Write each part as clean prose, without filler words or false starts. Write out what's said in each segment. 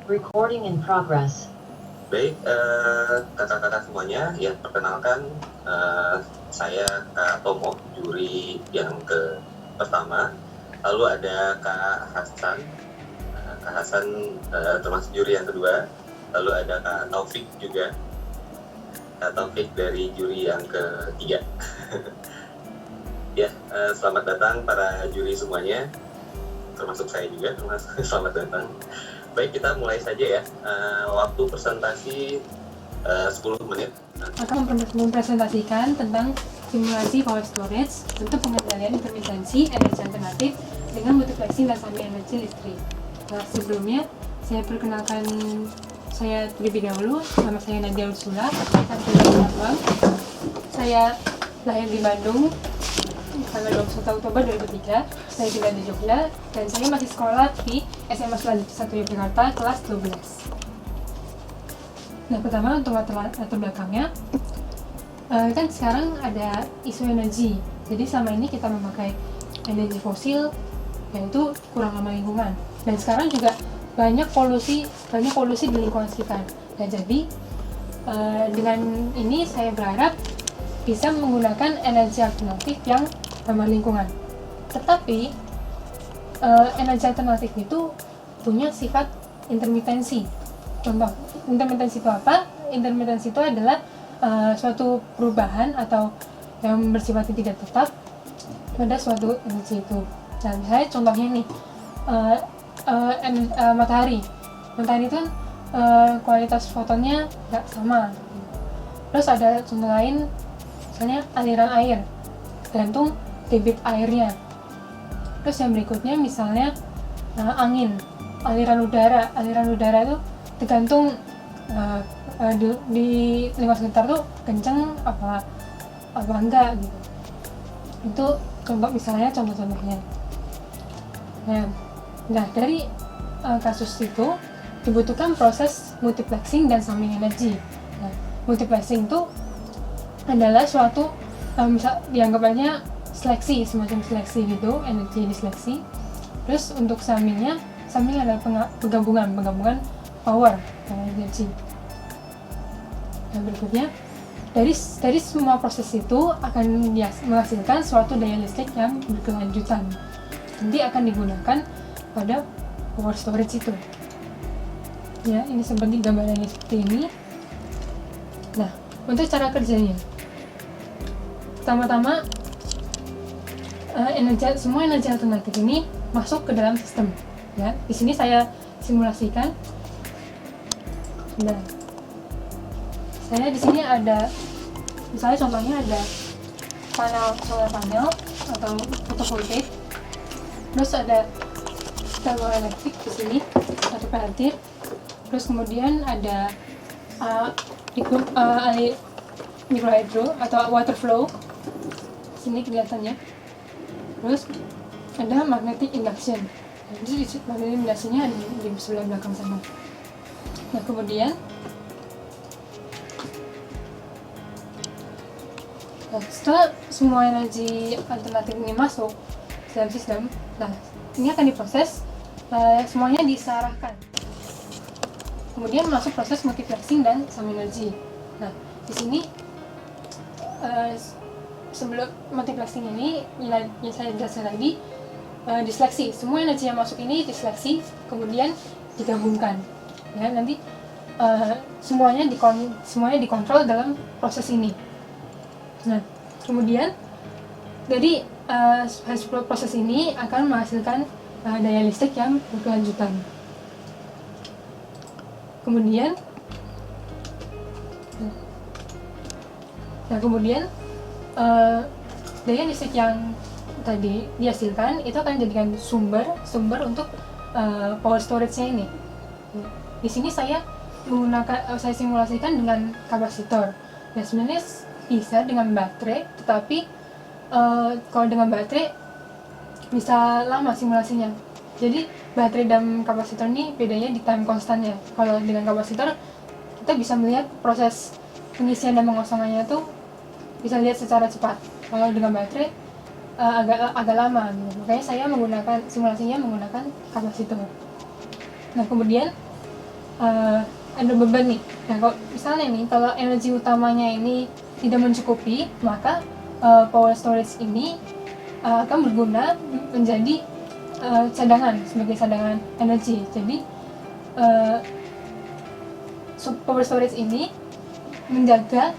Recording in progress. Baik, kakak-kakak semuanya, ya perkenalkan saya Kak Tomo, juri yang pertama. Lalu ada Kak Hasan, termasuk juri yang kedua. Lalu ada Kak Taufik juga, Kak Taufik dari juri yang ketiga. Ya, selamat datang para juri semuanya, termasuk saya juga, selamat datang. Baik, kita mulai saja ya. Waktu presentasi 10 menit. Akan mempresentasikan tentang simulasi power storage untuk pengendalian intermitensi energi alternatif dengan multiplexing dan summing energi listrik. Nah, sebelumnya saya perkenalkan saya terlebih dahulu. Nama saya Nadia Ursula, saya lahir di Bandung tanggal 21 Oktober 2003. Saya tinggal di Jogja dan saya masih sekolah di SMA Selanjutnya 1 Yogyakarta kelas 12. Nah, pertama untuk latar belakangnya, kan sekarang ada isu energi. Jadi selama ini kita memakai energi fosil, yaitu kurang ramah lingkungan. Dan sekarang juga banyak polusi di lingkungan sekitar. Dan jadi dengan ini saya berharap bisa menggunakan energi alternatif yang ramah lingkungan. Tetapi energi alternatif itu punya sifat intermitensi. Contoh, intermitensi itu apa? Intermitensi itu adalah suatu perubahan atau yang bersifat tidak tetap pada suatu energi itu. Nah, misalnya contohnya nih, matahari. Matahari itu kan kualitas fotonnya nggak sama. Terus ada contoh lain, misalnya aliran air, tergantung debit airnya. Terus yang berikutnya misalnya angin, aliran udara itu tergantung di lingkungan sekitar tuh kenceng apa enggak gitu. Itu contoh-contohnya. Nah, dari kasus itu dibutuhkan proses multiplexing dan summing energi. Nah, multiplexing itu adalah suatu dianggapnya seleksi, semacam seleksi gitu, energi diseleksi. Terus untuk summing adalah penggabungan power energi. Nah, berikutnya dari semua proses itu akan menghasilkan suatu daya listrik yang berkelanjutan. Nanti akan digunakan pada power storage itu. Ya, ini seperti gambarannya seperti ini. Nah, untuk cara kerjanya, pertama-tama semua energi alternatif ini masuk ke dalam sistem. Ya, di sini saya simulasikan. Nah, saya di sini ada, misalnya contohnya ada solar panel atau fotovoltaik, terus ada termoelektrik di sini, ada pelantir, terus kemudian ada microhydro atau water flow, sini kelihatannya, terus ada magnetic induction. Jadi magnetic inductionnya di sebelah belakang sana. Nah, kemudian setelah semua energi alternatif ini masuk dalam sistem, nah ini akan diproses, semuanya disearahkan. Kemudian masuk proses multiplexing dan summing energy. Nah, di sini sebelum multiplexing ini yang saya jelaskan tadi, diseleksi. Semua energi yang masuk ini diseleksi, kemudian digabungkan. Ya, nanti semuanya dikontrol dalam proses ini. Nah, kemudian dari hasil proses ini akan menghasilkan daya listrik yang berkelanjutan. Kemudian daya listrik yang tadi dihasilkan itu akan dijadikan sumber untuk power storage-nya ini. Di sini saya simulasikan dengan kapasitor. Nah, sebenarnya bisa dengan baterai, tetapi kalau dengan baterai bisa lama simulasinya. Jadi baterai dan kapasitor ini bedanya di time constantnya. Kalau dengan kapasitor kita bisa melihat proses pengisian dan pengosongannya tuh bisa lihat secara cepat. Kalau dengan baterai agak lama gitu. Makanya saya simulasinya menggunakan kapasitor. Nah, kemudian ada beban nih. Nah kalau misalnya nih, kalau energi utamanya ini tidak mencukupi, maka power storage ini akan berguna menjadi cadangan, sebagai cadangan energi. Jadi power storage ini menjaga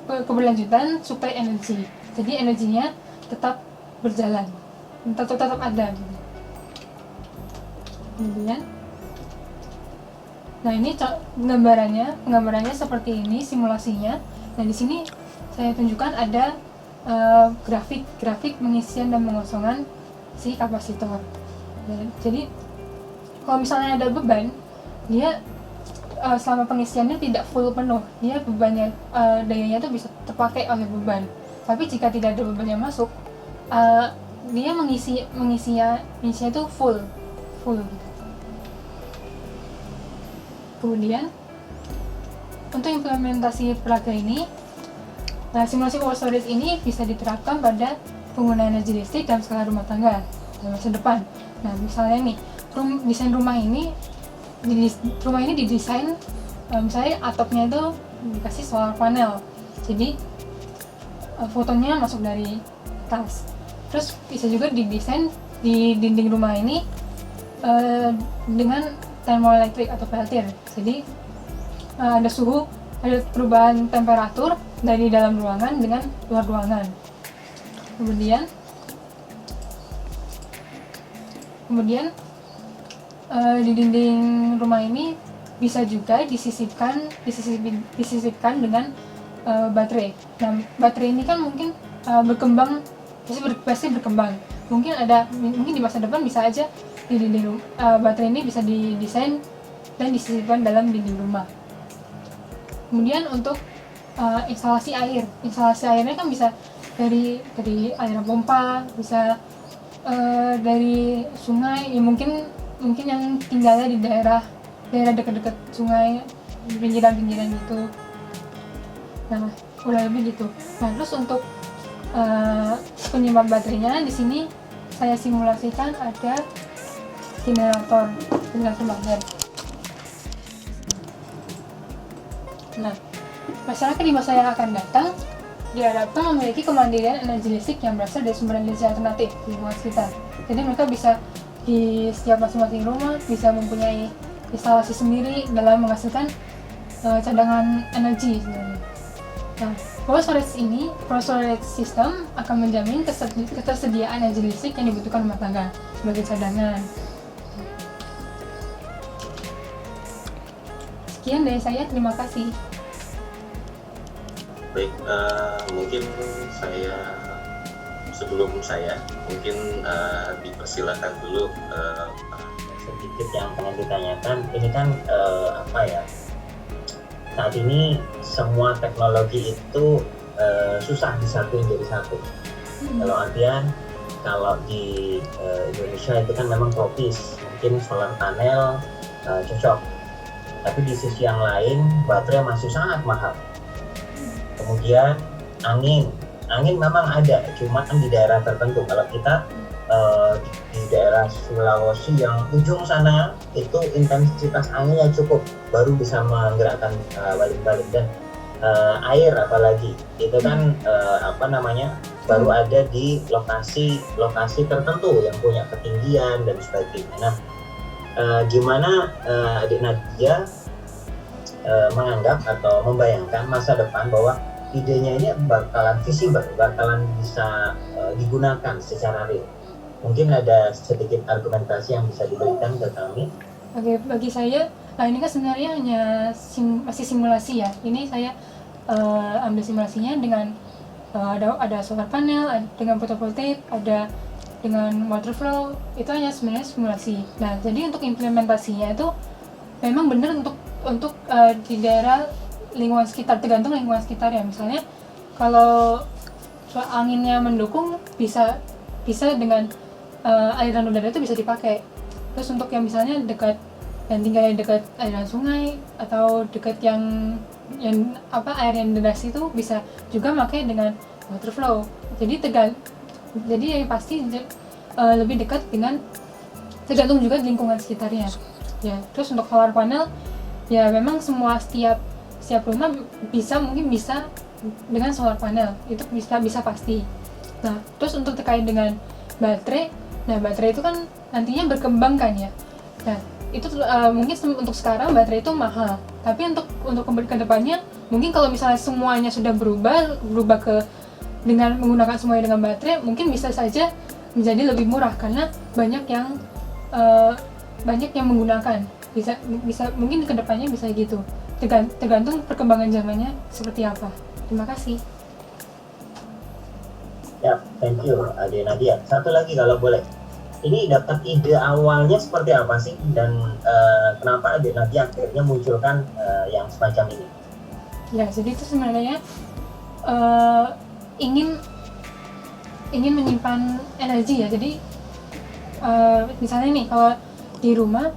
keberlanjutan suplai energi. Jadi energinya tetap berjalan, tetap ada gitu. Kemudian, nah ini penggambarannya seperti ini simulasinya. Nah di sini saya tunjukkan ada grafik pengisian dan pengosongan si kapasitor. Jadi kalau misalnya ada beban, dia selama pengisiannya tidak full penuh, dia bebannya dayanya itu bisa terpakai oleh beban. Tapi jika tidak ada beban yang masuk, dia mengisinya itu full. Kemudian untuk implementasi peraga ini, nah simulasi power storage ini bisa diterapkan pada penggunaan energi listrik dalam skala rumah tangga dalam masa depan. Nah misalnya nih, desain rumah ini didesain misalnya atapnya itu dikasih solar panel, jadi fotonya masuk dari atas. Terus bisa juga didesain di dinding rumah ini dengan thermoelektrik atau peltier. Jadi ada perubahan temperatur dari dalam ruangan dengan luar ruangan. Kemudian di dinding rumah ini bisa juga disisipkan dengan baterai. Nah, baterai ini kan mungkin berkembang, pasti berkembang. Mungkin di masa depan bisa aja di dinding baterai ini bisa didesain dan disisipkan dalam dinding rumah. Kemudian untuk instalasi airnya kan bisa dari aliran pompa, bisa dari sungai, ya mungkin yang tinggalnya di daerah dekat-dekat sungai, pinggiran gitu. Nah, kurang lebih gitu. Nah, terus untuk penyebab baterainya di sini saya simulasikan ada generator baterai. Nah, masyarakat di masa yang akan datang diharapkan memiliki kemandirian energi listrik yang berasal dari sumber energi alternatif di lingkungan sekitar. Jadi mereka bisa di setiap masing-masing rumah bisa mempunyai instalasi sendiri dalam menghasilkan cadangan energi sebenarnya. Nah, power storage system akan menjamin ketersediaan energi listrik yang dibutuhkan rumah tangga sebagai cadangan. Sekian dari saya, terima kasih. Baik, mungkin sebelum saya dipersilakan dulu sedikit yang pengen ditanyakan. Ini kan saat ini semua teknologi itu susah disatuin jadi satu. Kalau artian kalau di Indonesia itu kan memang tropis, mungkin solar panel cocok, tapi di sisi yang lain baterai masih sangat mahal. Kemudian angin memang ada, cuma kan di daerah tertentu. Kalau kita di daerah Sulawesi yang ujung sana itu intensitas anginnya cukup, baru bisa menggerakkan balik-balik. Dan air apalagi itu kan baru ada di lokasi tertentu yang punya ketinggian dan sebagainya. Nah, gimana adik Nadia menganggap atau membayangkan masa depan bahwa idenya ini bakalan visible, bakalan bisa digunakan secara real? Mungkin ada sedikit argumentasi yang bisa diberikan ke kami. Oke, bagi saya ini kan sebenarnya hanya masih simulasi ya. Ini saya ambil simulasinya dengan ada solar panel, dengan photovoltaik, ada dengan water flow. Itu hanya sebenarnya simulasi. Nah, jadi untuk implementasinya itu memang benar untuk di daerah lingkungan sekitar, tergantung lingkungan sekitar ya. Misalnya kalau anginnya mendukung, bisa dengan aliran udara itu bisa dipakai. Terus untuk yang misalnya tinggalnya dekat aliran sungai atau dekat yang air yang deras itu bisa juga pakai dengan water flow. Jadi yang pasti lebih dekat dengan, tergantung juga lingkungan sekitarnya. ya. Terus untuk solar panel ya memang setiap rumah mungkin bisa dengan solar panel, itu bisa pasti. Nah terus untuk terkait dengan baterai, nah baterai itu kan nantinya berkembang kan ya. Nah itu mungkin untuk sekarang baterai itu mahal, tapi untuk ke depannya mungkin kalau misalnya semuanya sudah berubah dengan menggunakan semuanya dengan baterai, mungkin bisa saja menjadi lebih murah karena banyak yang menggunakan. Bisa mungkin ke depannya bisa gitu, tergantung perkembangan zamannya seperti apa. Terima kasih. Ya, thank you Ade Nadia. Satu lagi kalau boleh, ini dapat ide awalnya seperti apa sih, dan kenapa Ade Nadia akhirnya munculkan yang semacam ini? Ya, jadi itu sebenarnya ingin menyimpan energi ya. Jadi misalnya nih kalau di rumah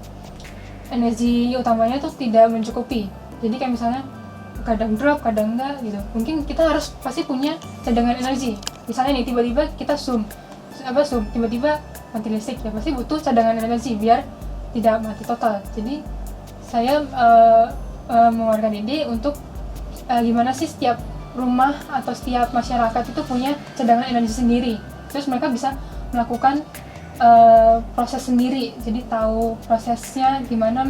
energi utamanya tuh tidak mencukupi, jadi kayak misalnya kadang drop, kadang enggak gitu. Mungkin kita harus pasti punya cadangan energi. Misalnya nih tiba-tiba kita tiba-tiba mati listrik, ya pasti butuh cadangan energi biar tidak mati total. Jadi saya mengeluarkan ide untuk gimana sih setiap rumah atau setiap masyarakat itu punya cadangan energi sendiri. Terus mereka bisa melakukan proses sendiri, jadi tahu prosesnya gimana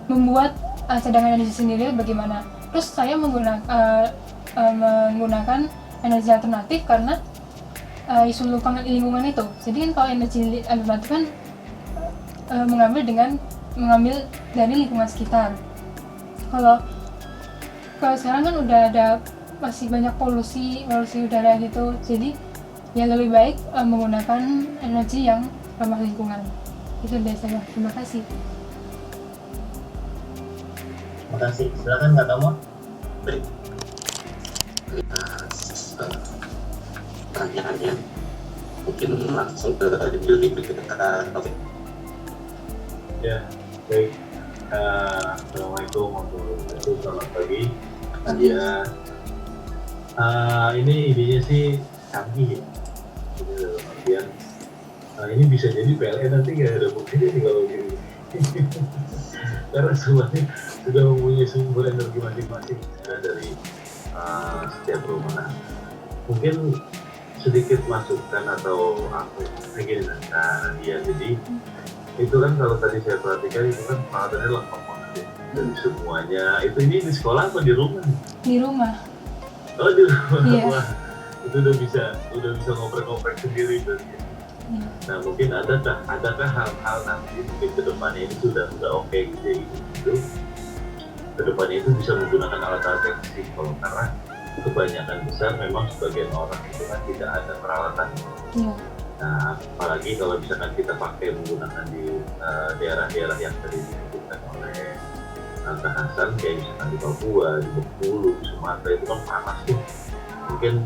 membuat cadangan energi sendiri bagaimana. Terus saya menggunakan energi alternatif karena isu lingkungan itu. Jadi kan kalau energi alternatif kan mengambil dari lingkungan sekitar. Kalau sekarang kan udah ada masih banyak polusi udara gitu, jadi ya lebih baik menggunakan energi yang ramah lingkungan. Itu dari saya. Terima kasih. Terima kasih. Silakan Kak Tomo. Baik. Pertanyaannya mungkin langsung ke Juli berikutnya. Ya, baik. Assalamualaikum warahmatullahi wabarakatuh. Selamat pagi. Ya, ini idenya sih canggih ya. Jadi dalam artian, ini bisa jadi PLN nanti nggak ada buktinya nih kalau gini. Karena semuanya sudah mempunyai sumber energi masing-masing ya, dari setiap rumah. Nah, mungkin sedikit masukan atau apa ya, Nadia. Jadi itu kan kalau tadi saya perhatikan itu kan peralatannya lengkap banget ya, dari semuanya. Ini di sekolah apa di rumah? Di rumah. Oh di rumah. Iya. Wah, itu udah bisa ngoprek sendiri berarti. Iya. Nah mungkin adakah hal-hal nanti mungkin kedepannya ini sudah oke gitu ya, gitu. Kedepannya itu bisa menggunakan alat-alat yang simpel, karena kebanyakan besar memang sebagian orang itu kan tidak ada peralatan. Iya. Nah, apalagi kalau misalkan kita pakai menggunakan di daerah-daerah yang tadi disebutkan oleh Kak Hasan, kayak misalkan di Papua, di Bengkulu, di Sumatera, itu kan panas tuh. Mungkin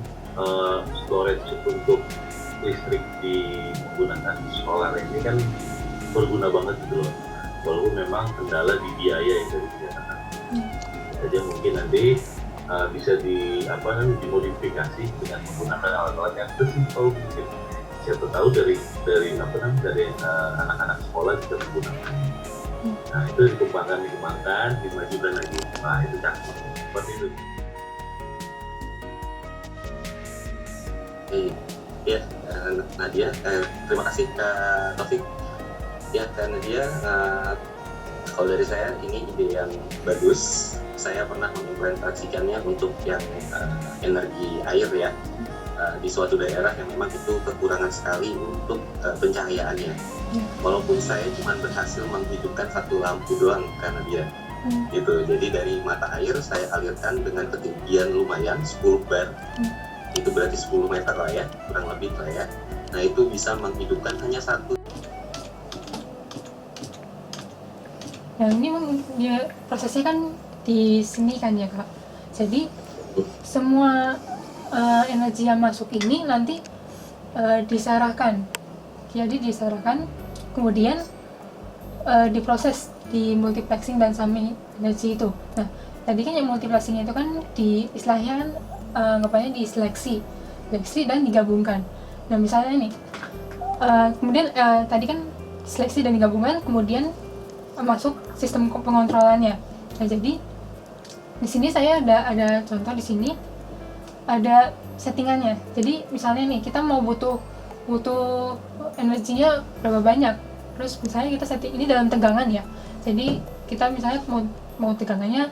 storage untuk listrik menggunakan solar ini kan berguna banget gitu loh. Walaupun memang kendala di biaya yang tadi dikatakan. Jadi mungkin nanti bisa dimodifikasi dengan menggunakan alat-alat yang sesimpel mungkin. Siapa tahu dari anak-anak sekolah bisa menggunakan. Nah itu dikembangkan, dimajukan lagi. Nah itu cakep seperti itu. Ya, Nadia, terima kasih Kak Taufik. Ya, Kak Nadia, kalau dari saya ini ide yang bagus. Saya pernah mengimplementasikannya untuk yang energi air ya, di suatu daerah yang memang itu kekurangan sekali untuk pencahayaannya. Walaupun saya cuma berhasil menghidupkan satu lampu doang karena dia gitu. Jadi dari mata air saya alirkan dengan ketinggian lumayan 10 bar. Itu berarti 10 meter lah ya, kurang lebih lah ya. Nah itu bisa menghidupkan hanya satu. Nah ini dia prosesnya kan di sini kan ya Kak. Jadi semua energi yang masuk ini nanti disarahkan. Jadi disarahkan, kemudian diproses di multiplexing dan summing energi itu. Nah tadi kan yang multiplexing itu kan di istilahnya kan anggapannya diseleksi dan digabungkan. Nah misalnya nih kemudian tadi kan seleksi dan digabungkan, kemudian masuk sistem pengontrolannya. Nah, jadi di sini saya ada contoh, di sini ada settingannya. Jadi misalnya nih kita mau butuh energinya berapa banyak. Terus misalnya kita setting ini dalam tegangan ya. Jadi kita misalnya mau tegangannya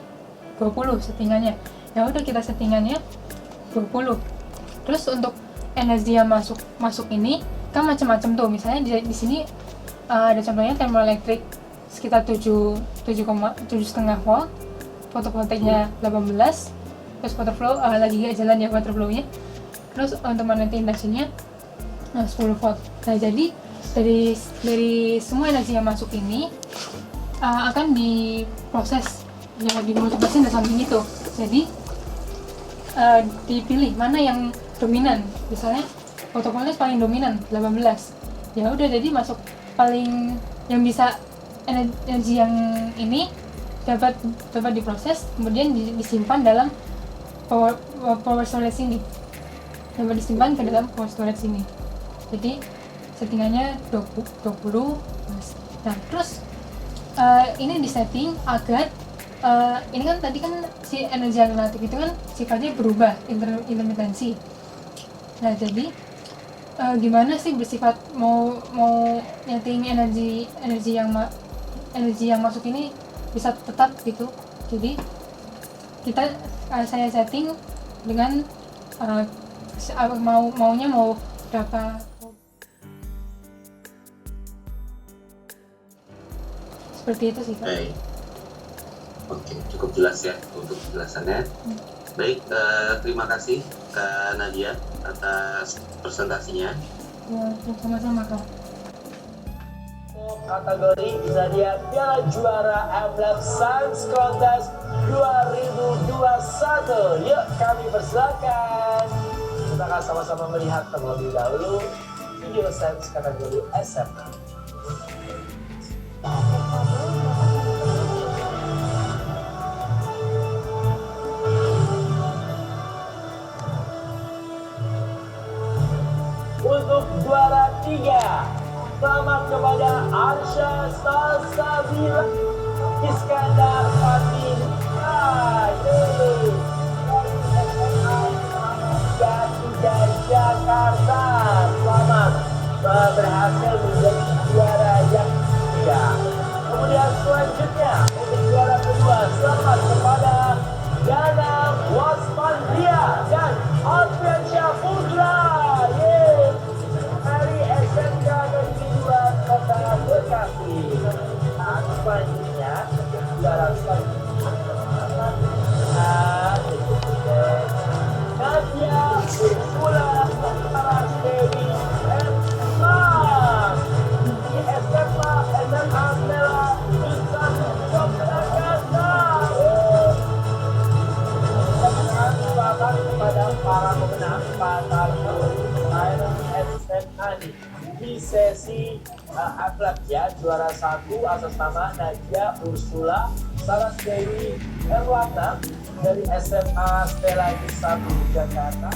20 settingannya. Ya udah kita settingannya 20. Terus untuk energi yang masuk ini kan macam-macam tuh. Misalnya di sini ada contohnya termoelektrik sekitar 7,5 volt, fotovoltaiknya 18, terus water flow lagi gak jalan ya water flow-nya. Terus untuk magnetic induction-nya 10 volt. Nah, jadi dari semua energi yang masuk ini akan diproses ya, dimultiplikasi dan samping itu. Jadi dipilih mana yang dominan. Misalnya fotovoltaik paling dominan 18. Ya udah, jadi masuk paling yang bisa energi yang ini dapat diproses, kemudian disimpan dalam power storage ini. Dapat disimpan ke dalam power storage ini. Jadi settingannya 20. Nah, terus ini disetting agar ini kan tadi kan si energi alternatif itu kan sifatnya berubah, intermitensi. Nah, jadi gimana sih bersifat mau nyeting energi yang masuk ini bisa tetap gitu. Jadi saya setting dengan maunya berapa. Seperti itu sih, Pak. Baik. Oke, cukup jelas ya untuk penjelasannya. Baik, terima kasih Kak Nadia atas presentasinya. Ya, sama-sama, Kak. Kategori bisa dia Piala Juara AMLab Science Contest 2021. Yuk kami persilakan. Kita akan sama-sama melihat terlebih dahulu video sains kategori SMA. Untuk juara 3, selamat kepada Arsha Salsabila Iskandar Fatin dari SMA Muhammadiyah Jakarta. Selamat berhasil menjadi juara yang ketiga. Kemudian selanjutnya untuk juara kedua, selamat kepada Dana Waspandia dan Alfiansyah Putra dari SMK Negeri 2 Kota Bekasi. Nah, selanjutnya juara selanjutnya Nadia Ursula Saras Dewi SMA di SMA Mela Insan Yogyakarta. Selamat kepada para pemenang Patarno SMA di sesi AMLab ya. Juara 1 atas nama Nadia Ursula Saras Dewi Erwana dari SMA Stella 1 Jakarta.